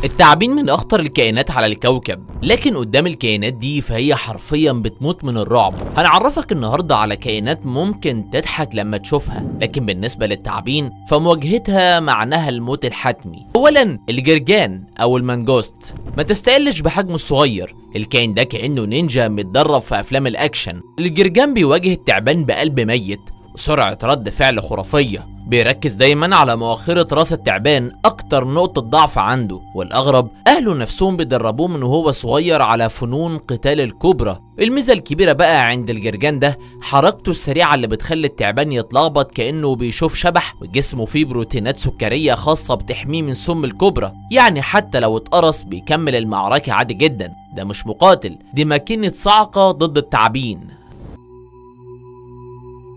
التعابين من اخطر الكائنات على الكوكب، لكن قدام الكائنات دي فهي حرفيا بتموت من الرعب. هنعرفك النهارده على كائنات ممكن تضحك لما تشوفها، لكن بالنسبه للتعابين فمواجهتها معناها الموت الحتمي. اولا الجرجان او المانجوست، ما تستقلش بحجمه الصغير، الكائن ده كانه نينجا متدرب في افلام الاكشن. الجرجان بيواجه التعبان بقلب ميت وسرعه رد فعل خرافيه، بيركز دايما على مؤخرة راس التعبان اكتر نقطة ضعف عنده، والاغرب اهله نفسهم بيدربوه من وهو صغير على فنون قتال الكبرى. الميزة الكبيرة بقى عند الجرجان ده حركته السريعة اللي بتخلي التعبان يتلخبط كأنه بيشوف شبح، وجسمه فيه بروتينات سكرية خاصة بتحميه من سم الكبرى، يعني حتى لو اتقرص بيكمل المعركة عادي جدا. ده مش مقاتل، دي ماكينة صاعقة ضد التعابين.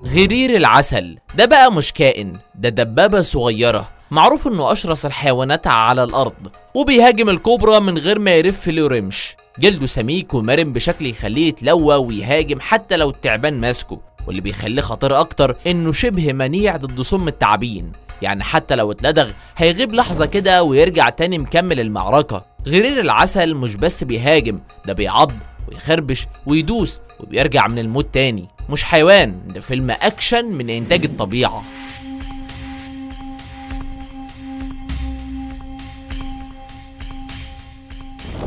غرير العسل ده بقى مش كائن، ده دبابة صغيرة، معروف انه اشرس الحيوانات على الارض، وبيهاجم الكوبرا من غير ما يرف له رمش. جلده سميك ومرن بشكل يخليه يتلوى ويهاجم حتى لو التعبان ماسكه، واللي بيخليه خطير اكتر انه شبه منيع ضد سم التعابين، يعني حتى لو اتلدغ هيغيب لحظة كده ويرجع تاني مكمل المعركة. غرير العسل مش بس بيهاجم، ده بيعض ويخربش ويدوس وبيرجع من الموت تاني. مش حيوان، ده فيلم اكشن من انتاج الطبيعة.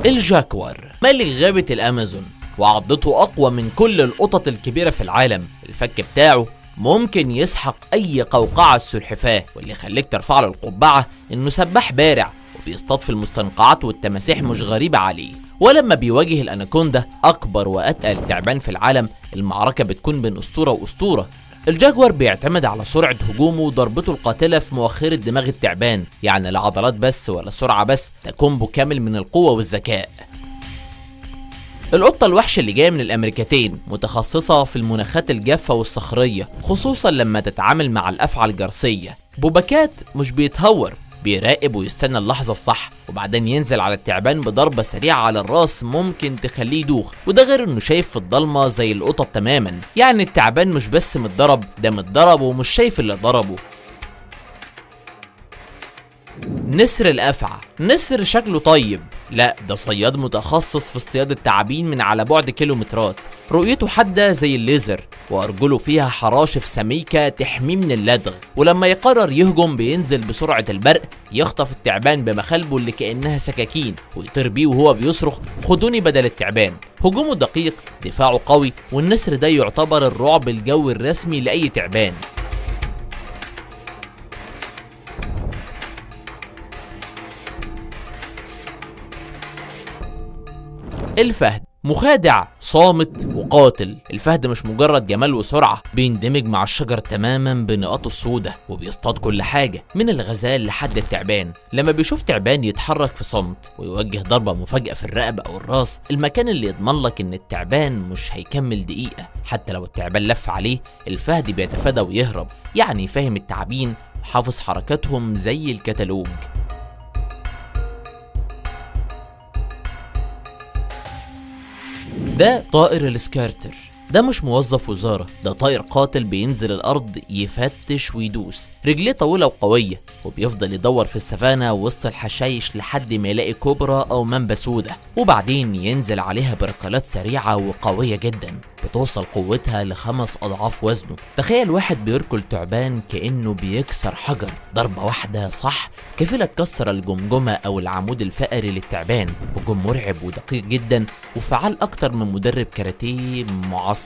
الجاكور ملك غابة الامازون، وعضته اقوى من كل القطط الكبيرة في العالم. الفك بتاعه ممكن يسحق اي قوقعة السلحفاة، واللي يخليك ترفع له القبعة انه سباح بارع وبيصطاد في المستنقعات والتماسيح مش غريبة عليه. ولما بيواجه الاناكوندا اكبر واتقل تعبان في العالم، المعركة بتكون بين اسطورة واسطورة. الجاكور بيعتمد على سرعة هجومه وضربته القاتلة في مؤخرة دماغ التعبان، يعني لا عضلات بس ولا سرعة بس، ده كومبو كامل من القوة والذكاء. القطة الوحش اللي جاية من الامريكتين، متخصصة في المناخات الجافة والصخرية، خصوصا لما تتعامل مع الافعى الجرسية. بوبكات مش بيتهور، بيراقب ويستنى اللحظة الصح وبعدين ينزل على التعبان بضربة سريعة على الراس ممكن تخليه يدوخ، وده غير انه شايف في الضلمة زي القطط تماما. يعني التعبان مش بس متضرب، ده متضرب ومش شايف اللي ضربه. نسر الافعى، نسر شكله طيب، لا ده صياد متخصص في اصطياد التعابين من على بعد كيلومترات. رؤيته حادة زي الليزر، وارجله فيها حراشف سميكة تحميه من اللدغ، ولما يقرر يهجم بينزل بسرعة البرق يخطف التعبان بمخالبه اللي كأنها سكاكين ويطير بيه وهو بيصرخ خدوني بدل التعبان. هجومه دقيق، دفاعه قوي، والنسر ده يعتبر الرعب الجوي الرسمي لأي تعبان. الفهد مخادع صامت وقاتل. الفهد مش مجرد جمال وسرعة، بيندمج مع الشجر تماما بنقاطه السوداء، وبيصطاد كل حاجة من الغزال لحد التعبان. لما بيشوف تعبان يتحرك في صمت ويوجه ضربة مفاجئة في الرقبة او الراس، المكان اللي يضمن لك ان التعبان مش هيكمل دقيقة. حتى لو التعبان لف عليه الفهد بيتفادى ويهرب، يعني فاهم التعابين وحافظ حركاتهم زي الكتالوج. ده طائر السكارتر، ده مش موظف وزارة، ده طائر قاتل بينزل الأرض يفتش ويدوس. رجليه طويلة وقوية، وبيفضل يدور في السفانة وسط الحشايش لحد ما يلاقي كوبرا أو مامبا سودة، وبعدين ينزل عليها بركلات سريعة وقوية جدا بتوصل قوتها ل5 أضعاف وزنه. تخيل واحد بيركل تعبان كأنه بيكسر حجر، ضربة واحدة صح كفيلة تكسر الجمجمة أو العمود الفقري للتعبان. هجوم مرعب ودقيق جدا وفعال أكتر من مدرب كاراتيه معصب.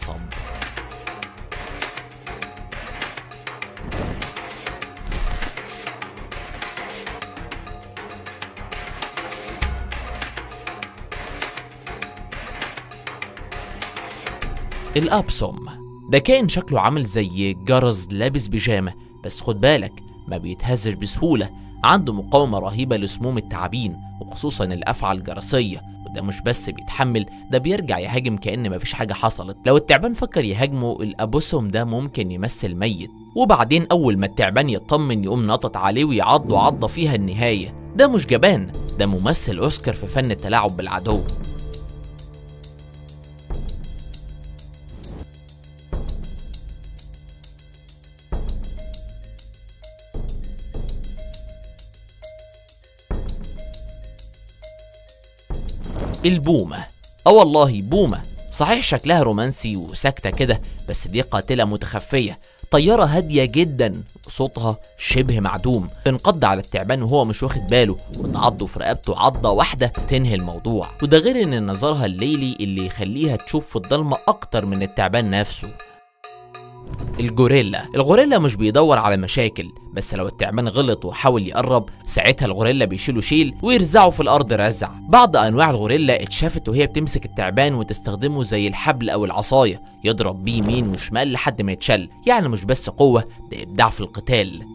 الأبسوم ده كائن شكله عامل زي جرز لابس بيجامة، بس خد بالك ما بيتهزش بسهولة، عنده مقاومة رهيبة لسموم التعابين وخصوصا الأفعى الجرسية. وده مش بس بيتحمل، ده بيرجع يهاجم كأن مفيش حاجة حصلت. لو التعبان فكر يهاجمه الأبوسوم ده ممكن يمثل ميت، وبعدين أول ما التعبان يطمن يقوم نطط عليه ويعضه عضة فيها النهاية. ده مش جبان، ده ممثل أوسكار في فن التلاعب بالعدو. البومة. والله بومة، صحيح شكلها رومانسي وساكتة كده، بس دي قاتلة متخفية، طيارة هادية جدا وصوتها شبه معدوم، تنقض على التعبان وهو مش واخد باله وتعضه في رقبته عضة واحدة تنهي الموضوع. وده غير ان نظرها الليلي اللي يخليها تشوف في الضلمة اكتر من التعبان نفسه. الغوريلا مش بيدور على مشاكل، بس لو التعبان غلط وحاول يقرب ساعتها الغوريلا بيشيله شيل ويرزعه في الارض رزع. بعض انواع الغوريلا اتشافت وهي بتمسك التعبان وتستخدمه زي الحبل او العصايه يضرب بيه يمين وشمال لحد ما يتشل، يعني مش بس قوه، ده ابداع في القتال.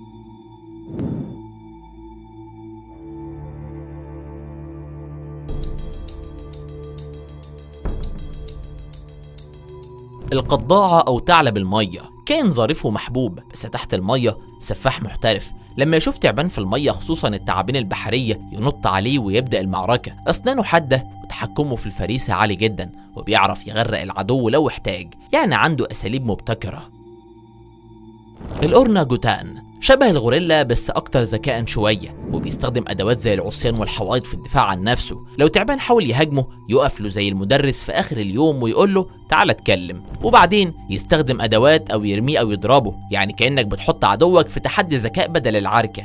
القضاعة أو ثعلب المية كائن ظريف ومحبوب، بس تحت المية سفاح محترف. لما يشوف تعبان في المية خصوصا التعابين البحرية ينط عليه ويبدأ المعركة. أسنانه حادة وتحكمه في الفريسة عالي جدا، وبيعرف يغرق العدو لو احتاج، يعني عنده أساليب مبتكرة. الأورناجوتان شبه الغوريلا بس أكتر ذكاء شوية، وبيستخدم أدوات زي العصيان والحوايط في الدفاع عن نفسه. لو تعبان حاول يهاجمه يقف له زي المدرس في آخر اليوم ويقول له تعال اتكلم، وبعدين يستخدم أدوات أو يرميه أو يضربه، يعني كأنك بتحط عدوك في تحدي ذكاء بدل العركة.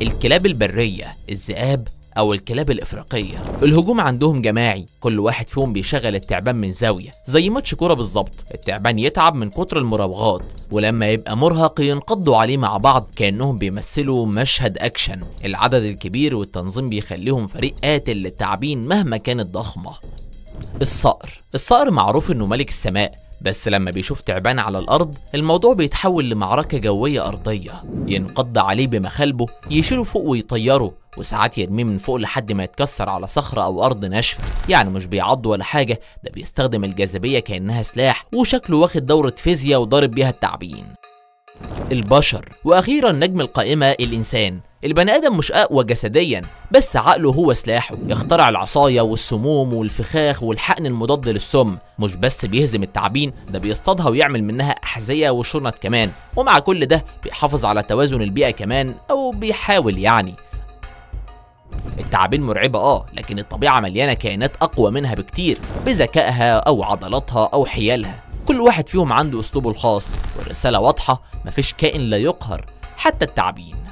الكلاب البرية، الذئاب أو الكلاب الإفريقية، الهجوم عندهم جماعي، كل واحد فيهم بيشغل التعبان من زاوية زي ماتش كورة بالظبط. التعبان يتعب من كتر المراوغات، ولما يبقى مرهق ينقضوا عليه مع بعض كأنهم بيمثلوا مشهد أكشن. العدد الكبير والتنظيم بيخليهم فريق قاتل للتعابين مهما كانت ضخمة. الصقر معروف إنه ملك السماء، بس لما بيشوف تعبان على الأرض الموضوع بيتحول لمعركة جوية أرضية. ينقض عليه بمخالبه، يشيله فوق ويطيره، وساعات يرميه من فوق لحد ما يتكسر على صخرة أو أرض ناشفة. يعني مش بيعض ولا حاجة، ده بيستخدم الجاذبية كأنها سلاح، وشكله واخد دورة فيزياء وضارب بيها التعابين. البشر، وأخيرا نجم القائمة الإنسان. البني آدم مش أقوى جسديا، بس عقله هو سلاحه. يخترع العصاية والسموم والفخاخ والحقن المضاد للسم. مش بس بيهزم التعابين، ده بيصطادها ويعمل منها أحذية وشنط كمان، ومع كل ده بيحافظ على توازن البيئة كمان، أو بيحاول يعني. التعابين مرعبة لكن الطبيعة مليانة كائنات أقوى منها بكتير، بذكائها أو عضلاتها أو حيالها. كل واحد فيهم عنده أسلوبه الخاص، والرسالة واضحة، مفيش كائن لا يقهر حتى التعابين.